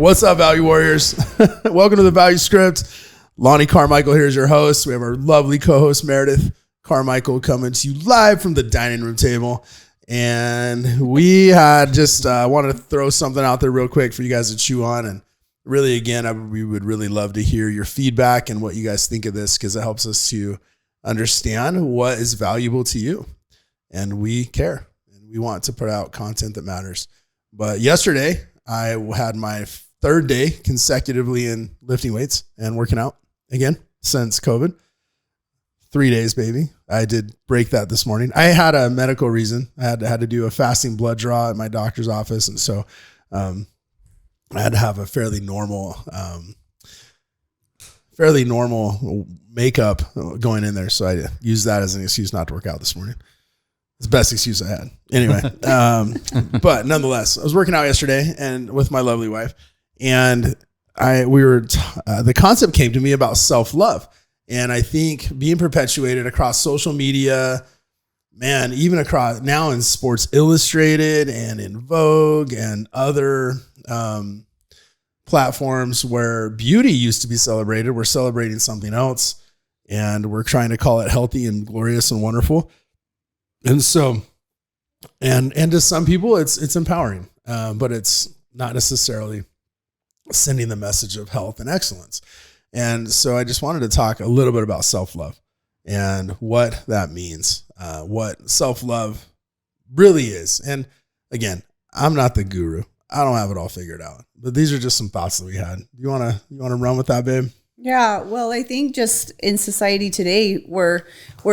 What's up, Value Warriors? Welcome to the Value Script. Lonnie Carmichael here is your host. We have our lovely co-host, Meredith Carmichael, coming to you live from the dining room table. And we had just wanted to throw something out there real quick for you guys to chew on. And really, again, we would really love to hear your feedback and what you guys think of this, because it helps us to understand what is valuable to you. And we care. And we want to put out content that matters. But yesterday, I had my third day consecutively in lifting weights and working out again since COVID. 3 days, baby. I did break that this morning. I had a medical reason. I had to do a fasting blood draw at my doctor's office. And so I had to have a fairly normal makeup going in there. So I used that as an excuse not to work out this morning. It's the best excuse I had. Anyway, but nonetheless, I was working out yesterday and with my lovely wife, and the concept came to me about self-love. And I think being perpetuated across social media, man, even across now in Sports Illustrated and in Vogue and other platforms where beauty used to be celebrated, we're celebrating something else, and we're trying to call it healthy and glorious and wonderful. And so, and to some people, it's empowering, but it's not necessarily sending the message of health and excellence. And so I just wanted to talk a little bit about self-love and what that means, what self-love really is. And again, I'm not the guru. I don't have it all figured out, but these are just some thoughts that we had. You want to run with that, babe? Yeah, well, I think just in society today, we're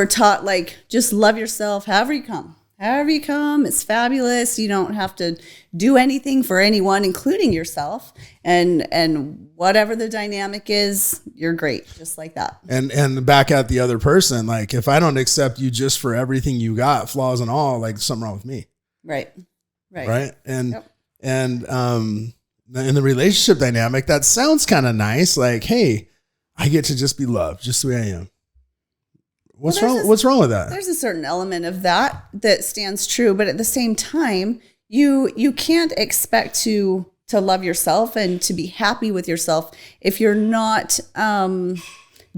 taught, like, just love yourself however you come. However you come, it's fabulous. You don't have to do anything for anyone, including yourself. And whatever the dynamic is, you're great, just like that. And back at the other person, like, if I don't accept you just for everything you got, flaws and all, like, something wrong with me. Right. And yep. And in the relationship dynamic, that sounds kind of nice. Like, hey, I get to just be loved, just the way I am. What's wrong with that? There's a certain element of that stands true, but at the same time, you can't expect to love yourself and to be happy with yourself if you're not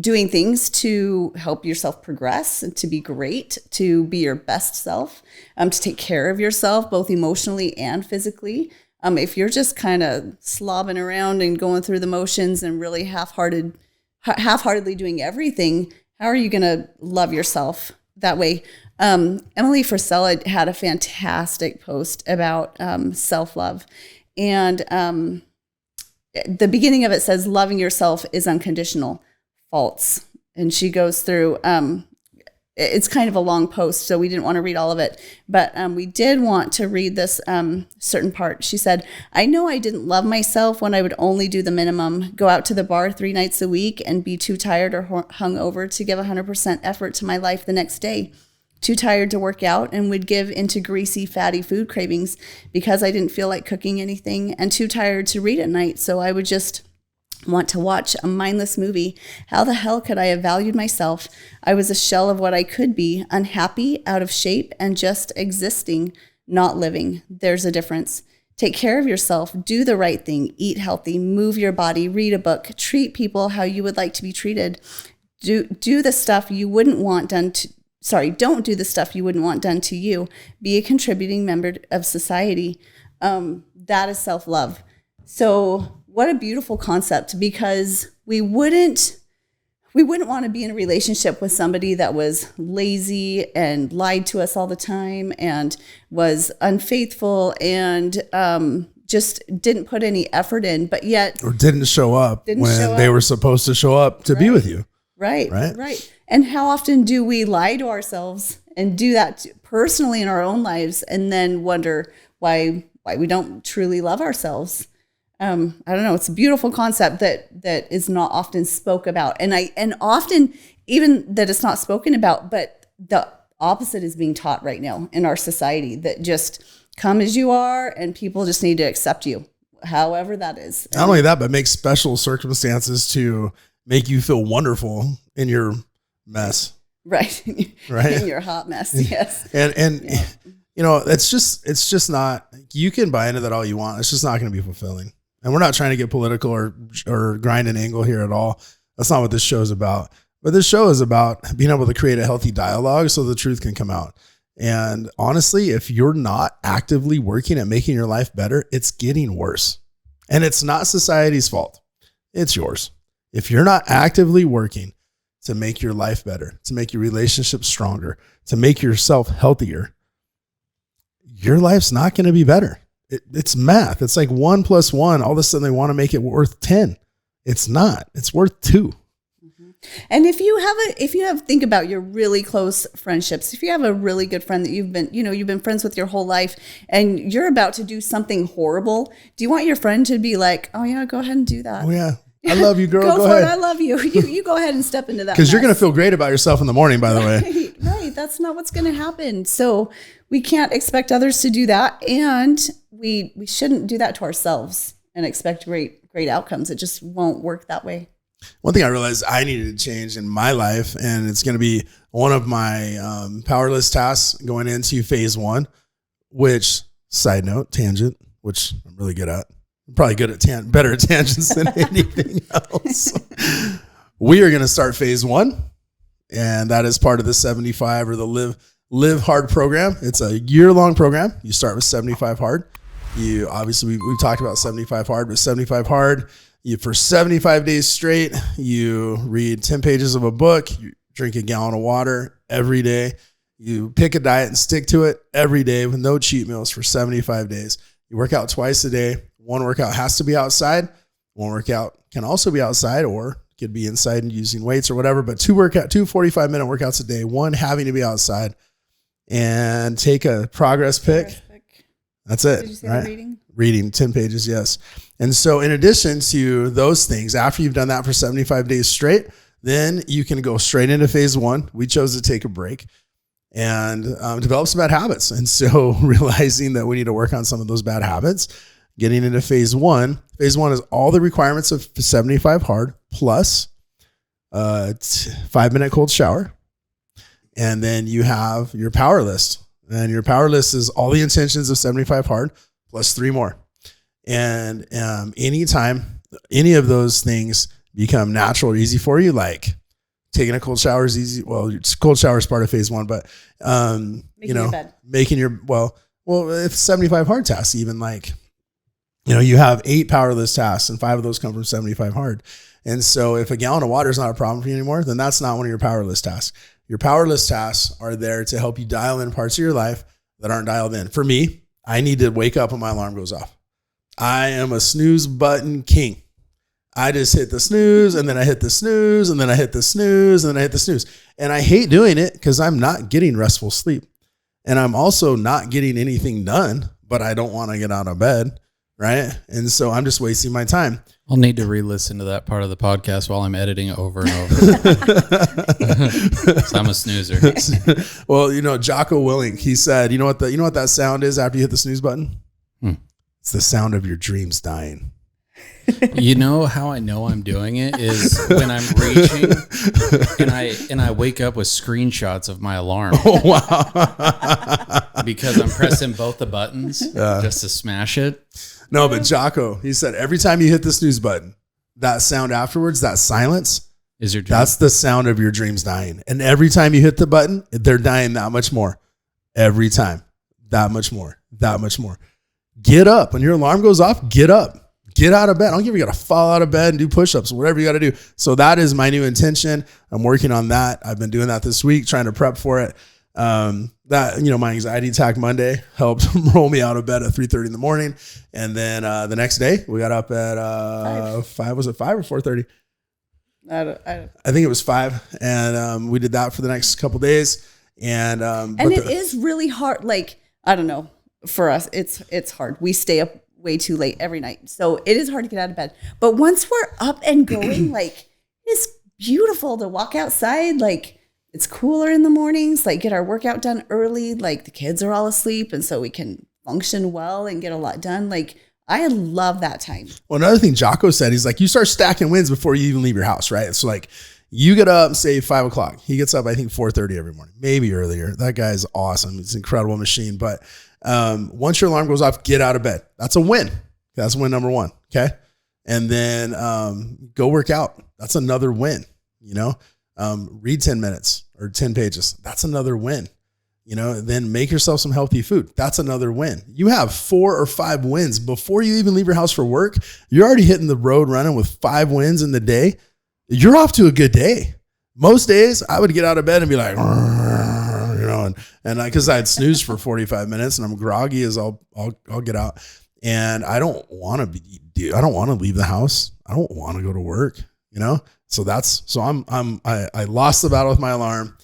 doing things to help yourself progress and to be great, to be your best self, to take care of yourself, both emotionally and physically. If you're just kind of slobbing around and going through the motions and really half-heartedly doing everything, how are you going to love yourself that way? Emily Frisella had a fantastic post about self-love. And the beginning of it says, loving yourself is unconditional. False. And she goes through, it's kind of a long post, so we didn't want to read all of it, but we did want to read this certain part. She said, I know I didn't love myself when I would only do the minimum, go out to the bar 3 nights a week and be too tired or hungover to give 100% effort to my life the next day. Too tired to work out and would give into greasy, fatty food cravings because I didn't feel like cooking anything, and too tired to read at night, so I would just want to watch a mindless movie. How the hell could I have valued myself? I was a shell of what I could be, unhappy, out of shape, and just existing, not living. There's a difference. Take care of yourself, do the right thing, eat healthy, move your body, read a book, treat people how you would like to be treated. Do the stuff you wouldn't want done to don't do the stuff you wouldn't want done to you. Be a contributing member of society. That is self-love. So what a beautiful concept, because we wouldn't want to be in a relationship with somebody that was lazy and lied to us all the time and was unfaithful and just didn't put any effort in, but yet or didn't show up when they were supposed to show up to be with you. Right. And how often do we lie to ourselves and do that personally in our own lives, and then wonder why we don't truly love ourselves? I don't know. It's a beautiful concept that is not often spoke about. And often even that it's not spoken about, but the opposite is being taught right now in our society, that just come as you are and people just need to accept you, however that is. Not only that, but make special circumstances to make you feel wonderful in your mess. Right. In your hot mess. Yes. And yeah. You know, it's just not, you can buy into that all you want. It's just not going to be fulfilling. And we're not trying to get political or grind an angle here at all. That's not what this show is about. But this show is about being able to create a healthy dialogue so the truth can come out. And honestly, if you're not actively working at making your life better, it's getting worse. And it's not society's fault. It's yours. If you're not actively working to make your life better, to make your relationships stronger, to make yourself healthier, your life's not going to be better. It's math. It's like 1 + 1. All of a sudden they want to make it worth 10. It's not. It's worth 2. And if you have think about your really close friendships, if you have a really good friend that you've been friends with your whole life and you're about to do something horrible, do you want your friend to be like, oh yeah, go ahead and do that? Oh yeah. I love you, girl. Go ahead. for it. I love you. You go ahead and step into that. Because you're going to feel great about yourself in the morning, by the way. Right. That's not what's going to happen. So we can't expect others to do that. And we shouldn't do that to ourselves and expect great outcomes. It just won't work that way. One thing I realized I needed to change in my life, and it's going to be one of my powerless tasks going into phase 1, which, side note, tangent, which I'm really good at. I'm probably good at better at tangents than anything else. We are going to start phase 1, and that is part of the 75 or the Live Hard program. It's a year-long program. You start with 75 hard. You obviously we've talked about 75 hard, but 75 hard. For 75 days straight, you read 10 pages of a book, you drink a gallon of water every day, you pick a diet and stick to it every day with no cheat meals for 75 days. You work out twice a day. One workout has to be outside. One workout can also be outside or could be inside and using weights or whatever, but two 45-minute workouts a day, one having to be outside, and take a progress pic. That's it. Did you say right? Reading 10 pages, yes. And so in addition to those things, after you've done that for 75 days straight, then you can go straight into phase 1. We chose to take a break and develop some bad habits. And so realizing that we need to work on some of those bad habits, getting into phase 1. Phase 1 is all the requirements of 75 hard plus 5-minute cold shower. And then you have your power list. And your power list is all the intentions of 75 hard plus 3 more. And anytime any of those things become natural or easy for you, like taking a cold shower is easy. Well, cold shower is part of phase 1, but making your if 75 hard tasks, even like, you have 8 power list tasks and 5 of those come from 75 hard. And so if a gallon of water is not a problem for you anymore, then that's not one of your power list tasks. Your power list tasks are there to help you dial in parts of your life that aren't dialed in. For me, I need to wake up when my alarm goes off. I am a snooze button king. I just hit the snooze and then I hit the snooze and then I hit the snooze and then I hit the snooze. And I hate doing it because I'm not getting restful sleep. And I'm also not getting anything done, but I don't want to get out of bed. Right. And so I'm just wasting my time. I'll need to re-listen to that part of the podcast while I'm editing it over and over. So I'm a snoozer. Well, Jocko Willink, he said, you know what that sound is after you hit the snooze button? It's the sound of your dreams dying. You know how I know I'm doing it is when I'm reaching and I wake up with screenshots of my alarm. Oh, wow. Because I'm pressing both the buttons just to smash it. No, but Jocko, he said every time you hit the snooze button, that sound afterwards, that silence, is your dream. That's the sound of your dreams dying. And every time you hit the button, they're dying that much more. Every time. That much more. That much more. Get up. When your alarm goes off, get up. Get out of bed. I don't care if you got to fall out of bed and do push-ups, whatever you got to do. So that is my new intention. I'm working on that. I've been doing that this week, trying to prep for it. My anxiety attack Monday helped roll me out of bed at 3:30 in the morning. And then the next day we got up at 5. Was it 5 or 4:30? I think it was 5. And we did that for the next couple of days. And it is really hard. Like, I don't know, for us, it's hard. We stay up way too late every night. So it is hard to get out of bed. But once we're up and going, like, it's beautiful to walk outside. Like, it's cooler in the mornings, like get our workout done early. Like the kids are all asleep. And so we can function well and get a lot done. Like, I love that time. Well, another thing Jocko said, he's like, you start stacking wins before you even leave your house, right? So like you get up, say 5 o'clock. He gets up, I think 4:30 every morning, maybe earlier. That guy's awesome. It's an incredible machine. But once your alarm goes off, get out of bed. That's a win. That's win number 1. Okay. And then go work out. That's another win. Read 10 minutes or 10 pages. That's another win. Then make yourself some healthy food. That's another win. You have 4 or 5 wins before you even leave your house for work. You're already hitting the road running with 5 wins in the day. You're off to a good day. Most days I would get out of bed and be like, and because I had snoozed for 45 minutes and I'm groggy as I'll get out, and I don't want to leave the house. I don't want to go to work, So I lost the battle with my alarm.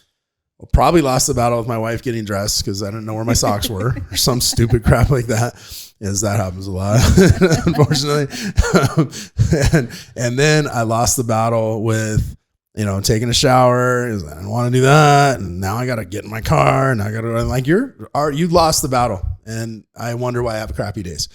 Well, probably lost the battle with my wife getting dressed because I didn't know where my socks were or some stupid crap like that. Yes, that happens a lot, unfortunately. And then I lost the battle with, taking a shower. I didn't want to do that. And now I got to get in my car and I got to you lost the battle. And I wonder why I have crappy days.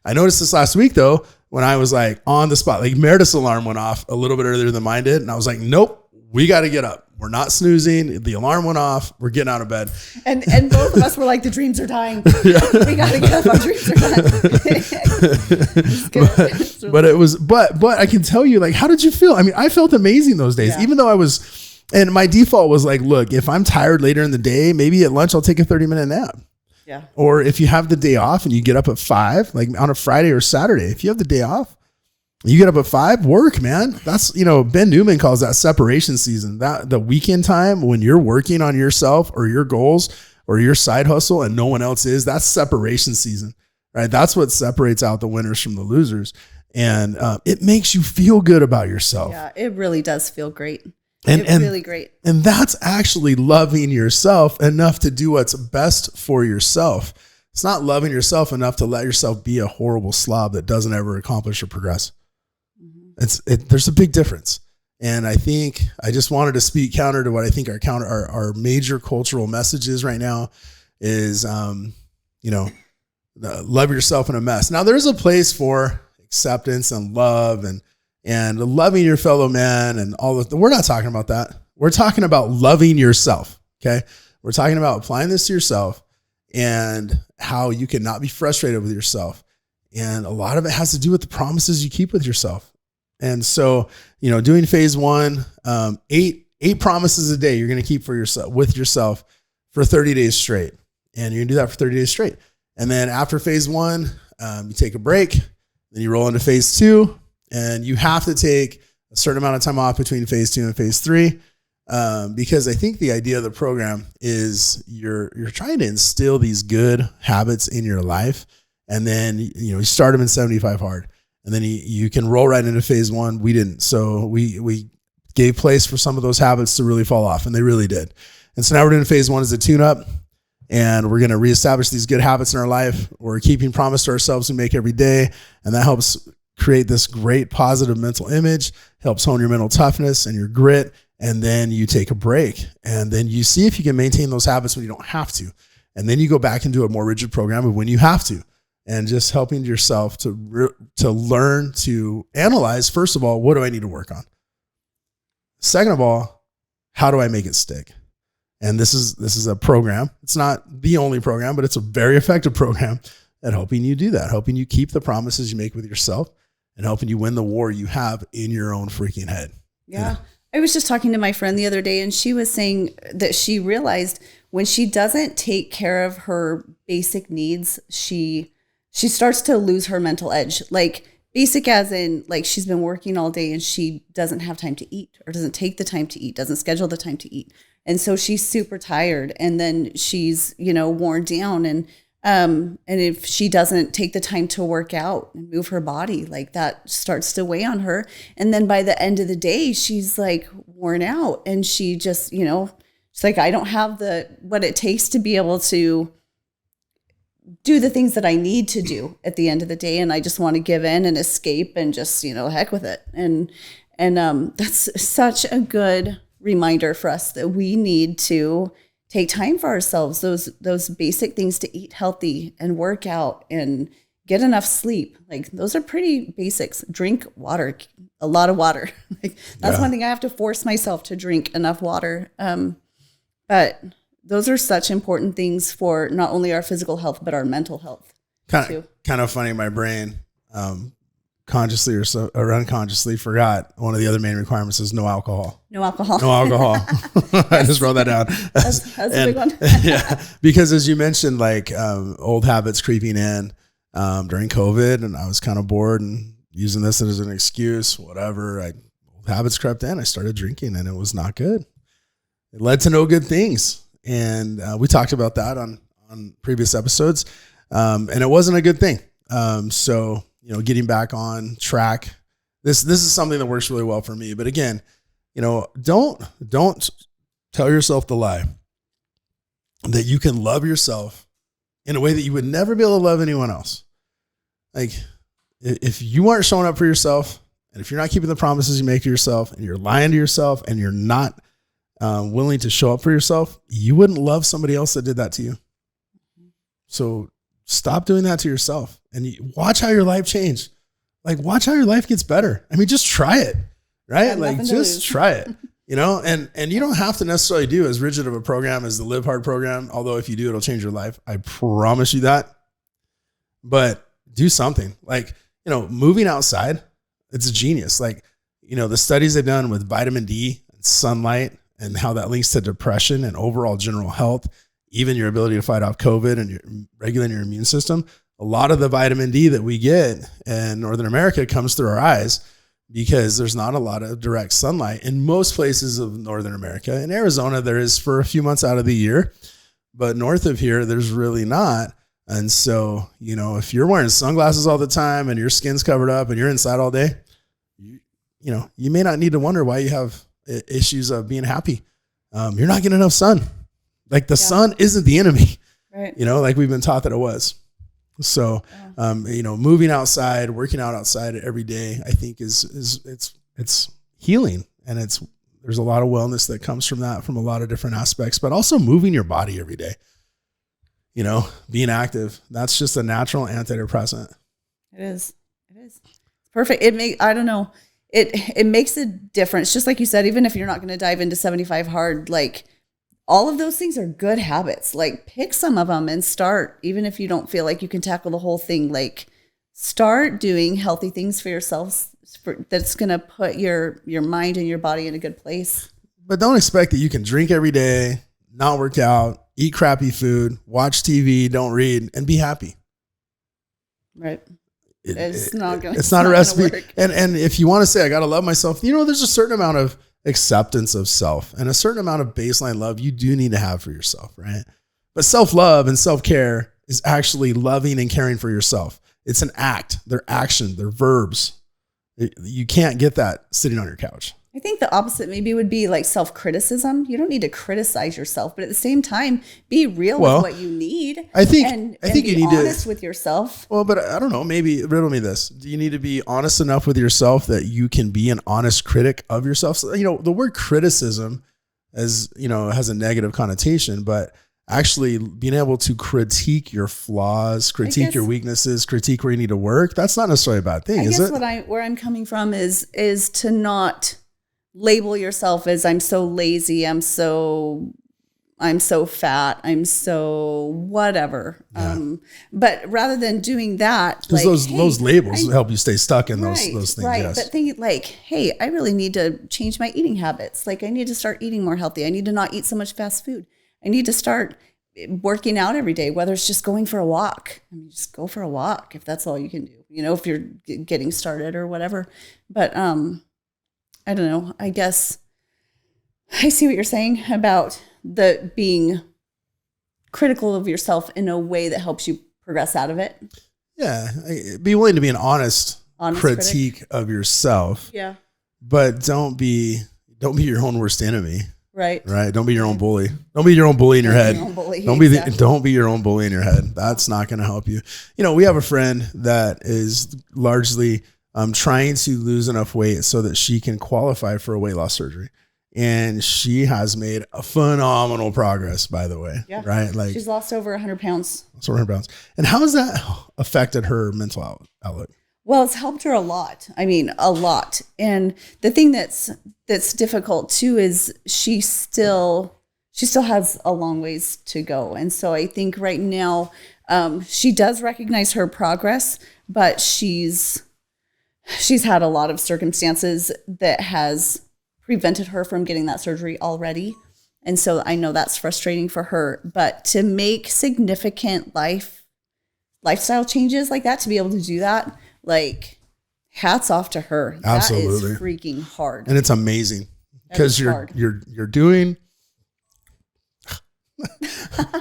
I noticed this last week though, when I was like on the spot, like Meredith's alarm went off a little bit earlier than mine did. And I was like, nope, we got to get up. We're not snoozing. The alarm went off. We're getting out of bed. And both of us were like, the dreams are dying. We got to get up. Our dreams are done. But I can tell you, like, how did you feel? I mean, I felt amazing those days, even though and my default was like, look, if I'm tired later in the day, maybe at lunch, I'll take a 30-minute nap. Yeah. Or if you have the day off and you get up at 5, like on a Friday or Saturday, if you have the day off, you get up at 5, work, man. That's, Ben Newman calls that separation season. That the weekend time when you're working on yourself or your goals or your side hustle and no one else is, that's separation season, right? That's what separates out the winners from the losers. And it makes you feel good about yourself. Yeah, it really does feel great. And really great. And that's actually loving yourself enough to do what's best for yourself. It's not loving yourself enough to let yourself be a horrible slob that doesn't ever accomplish or progress. There's a big difference. And I think I just wanted to speak counter to what I think our major cultural message is right now is, love yourself in a mess. Now there's a place for acceptance and love and loving your fellow man and all of we're not talking about that. We're talking about loving yourself. Okay. We're talking about applying this to yourself and how you cannot be frustrated with yourself. And a lot of it has to do with the promises you keep with yourself. And so, doing phase 1, 8 promises a day you're going to keep with yourself for 30 days straight. And you're going to do that for 30 days straight. And then after phase 1, you take a break, then you roll into phase 2, and you have to take a certain amount of time off between phase 2 and phase 3. Because I think the idea of the program is you're trying to instill these good habits in your life. And then, you start them in 75 hard. And then you can roll right into phase 1. We didn't. So we gave place for some of those habits to really fall off, and they really did. And so now we're doing phase 1 as a tune-up, and we're going to reestablish these good habits in our life. We're keeping promise to ourselves we make every day, and that helps create this great positive mental image, helps hone your mental toughness and your grit, and then you take a break, and then you see if you can maintain those habits when you don't have to. And then you go back and do a more rigid program of when you have to. And just helping yourself to learn to analyze, first of all, what do I need to work on? Second of all, how do I make it stick? And this is a program. It's not the only program, but it's a very effective program at helping you do that, helping you keep the promises you make with yourself and helping you win the war you have in your own freaking head. Yeah. I was just talking to my friend the other day, and she was saying that she realized when she doesn't take care of her basic needs, she starts to lose her mental edge. Like basic as in like she's been working all day and she doesn't have time to eat or doesn't take the time to eat, doesn't schedule the time to eat. And so she's super tired and then she's, worn down. And if she doesn't take the time to work out and move her body, like that starts to weigh on her. And then by the end of the day, she's like worn out and she just, she's like, I don't have what it takes to be able to do the things that I need to do at the end of the day. And I just want to give in and escape and just, heck with it. And that's such a good reminder for us that we need to take time for ourselves, those basic things to eat healthy and work out and get enough sleep. Like those are pretty basics. Drink water, a lot of water. That's one thing I have to force myself to drink enough water. But those are such important things for not only our physical health, but our mental health. Kind of funny. My brain, consciously or unconsciously forgot one of the other main requirements is no alcohol. No alcohol. No alcohol. I just wrote that down. That's a big one. Yeah, because as you mentioned, like old habits creeping in during COVID, and I was kind of bored and using this as an excuse, whatever. Old habits crept in. I started drinking, and it was not good. It led to no good things, and we talked about that on previous episodes, and it wasn't a good thing. So getting back on track. This is something that works really well for me. But again, don't tell yourself the lie that you can love yourself in a way that you would never be able to love anyone else. Like if you aren't showing up for yourself, and if you're not keeping the promises you make to yourself, and you're lying to yourself, and you're not willing to show up for yourself, you wouldn't love somebody else that did that to you. So stop doing that to yourself and watch how your life change. Like watch how your life gets better. I mean, just try it, right? Like just try it, and you don't have to necessarily do as rigid of a program as the Live Hard program. Although if you do, it'll change your life. I promise you that. But do something like, moving outside. It's a genius. Like, the studies they've done with vitamin D and sunlight and how that links to depression and overall general health, even your ability to fight off COVID and regulating your immune system. A lot of the vitamin D that we get in Northern America comes through our eyes because there's not a lot of direct sunlight in most places of Northern America. In Arizona, there is for a few months out of the year, but north of here, there's really not. And so, if you're wearing sunglasses all the time and your skin's covered up and you're inside all day, you may not need to wonder why you have issues of being happy. You're not getting enough sun. Like the sun isn't the enemy, right? Like we've been taught that it was. So, moving outside, working out outside every day, I think it's healing, and there's a lot of wellness that comes from that, from a lot of different aspects, but also moving your body every day, being active. That's just a natural antidepressant. It is. It's perfect. It makes a difference. Just like you said, even if you're not going to dive into 75 hard, like all of those things are good habits. Like pick some of them and start, even if you don't feel like you can tackle the whole thing, like start doing healthy things for yourselves that's going to put your mind and your body in a good place. But don't expect that you can drink every day, not work out, eat crappy food, watch TV, don't read, and be happy. Right. It's not a recipe. And if you want to say, I got to love myself, there's a certain amount of acceptance of self and a certain amount of baseline love you do need to have for yourself, right? But self-love and self-care is actually loving and caring for yourself. It's an act. They're action. They're verbs. You can't get that sitting on your couch. I think the opposite maybe would be like self-criticism. You don't need to criticize yourself, but at the same time, be real with what you need. I think you need to be honest with yourself. Well, but I don't know. Maybe riddle me this. Do you need to be honest enough with yourself that you can be an honest critic of yourself? So, the word criticism has a negative connotation, but actually being able to critique your flaws, critique your weaknesses, critique where you need to work, that's not necessarily a bad thing, is it? Where I'm coming from is to not label yourself as I'm so lazy, I'm so fat, I'm so whatever. Yeah. But rather than doing that, because those labels help you stay stuck in those things. Right. Yes. But think like, hey, I really need to change my eating habits. Like I need to start eating more healthy. I need to not eat so much fast food. I need to start working out every day, whether it's just going for a walk. I mean, just go for a walk if that's all you can do, if you're getting started or whatever. But I don't know. I guess I see what you're saying about the being critical of yourself in a way that helps you progress out of it. Yeah. Be willing to be an honest critique critic of yourself. Yeah. But don't be your own worst enemy. Right. Don't be your own bully. Don't be your own bully in your head. Don't be your own bully in your head. That's not going to help you. We have a friend that is largely trying to lose enough weight so that she can qualify for a weight loss surgery. And she has made a phenomenal progress, by the way. Yeah. Right. Like she's lost over 100 pounds. And how has that affected her mental outlook? Well, it's helped her a lot. I mean, a lot. And the thing that's difficult too is she still has a long ways to go. And so I think right now she does recognize her progress, but she's she's had a lot of circumstances that has prevented her from getting that surgery already. And so I know that's frustrating for her, but to make significant lifestyle changes like that, to be able to do that, like, hats off to her. Absolutely. That is freaking hard. And it's amazing because you're doing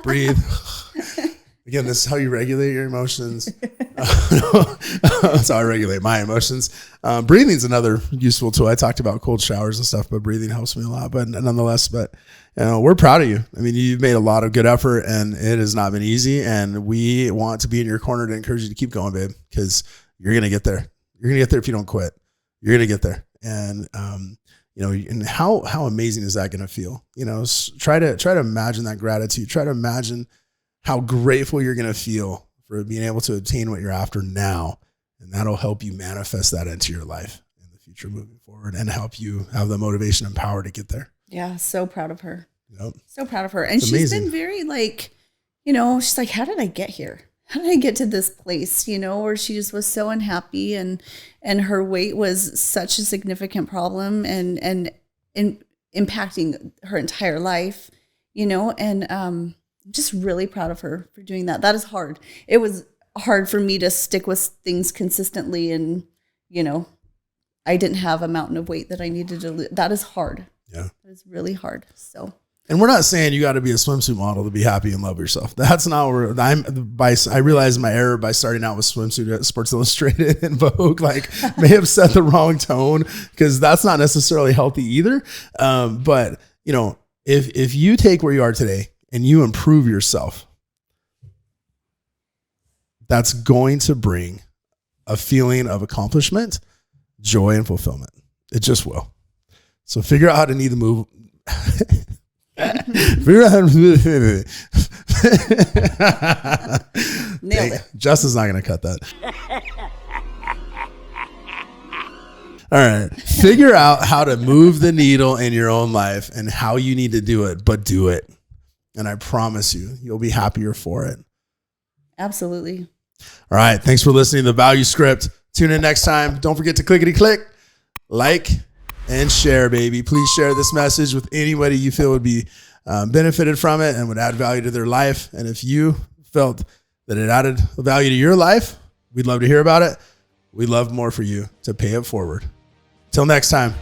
breathe. Again, this is how you regulate your emotions. That's how I regulate my emotions. Breathing is another useful tool. I talked about cold showers and stuff, but breathing helps me a lot. But nonetheless, we're proud of you. I mean, you've made a lot of good effort, and it has not been easy. And we want to be in your corner to encourage you to keep going, babe, because you're gonna get there. You're gonna get there if you don't quit. You're gonna get there. And and how amazing is that gonna feel? Try to imagine that gratitude. Try to imagine how grateful you're going to feel for being able to obtain what you're after now. And that'll help you manifest that into your life in the future moving forward and help you have the motivation and power to get there. Yeah. So proud of her. Yep. So proud of her. And she's been very she's like, how did I get here? How did I get to this place? Where she just was so unhappy and her weight was such a significant problem and impacting her entire life, and, I'm just really proud of her for doing that. That is hard. It was hard for me to stick with things consistently. And, I didn't have a mountain of weight that I needed to lose. That is hard. Yeah. That is really hard. So. And we're not saying you got to be a swimsuit model to be happy and love yourself. That's not where I realized my error by starting out with swimsuit at Sports Illustrated and Vogue, may have set the wrong tone, because that's not necessarily healthy either. But if you take where you are today and you improve yourself, that's going to bring a feeling of accomplishment, joy, and fulfillment. It just will. So figure out how to need the move. Figure out how to Nailed it. Justin's not going to cut that. All right. Figure out how to move the needle in your own life and how you need to do it, but do it. And I promise you'll be happier for it. Absolutely. All right. Thanks for listening to The Value Script. Tune in next time. Don't forget to click, like, and share, baby. Please share this message with anybody you feel would be benefited from it and would add value to their life. And if you felt that it added value to your life, we'd love to hear about it. We'd love more for you to pay it forward. Till next time.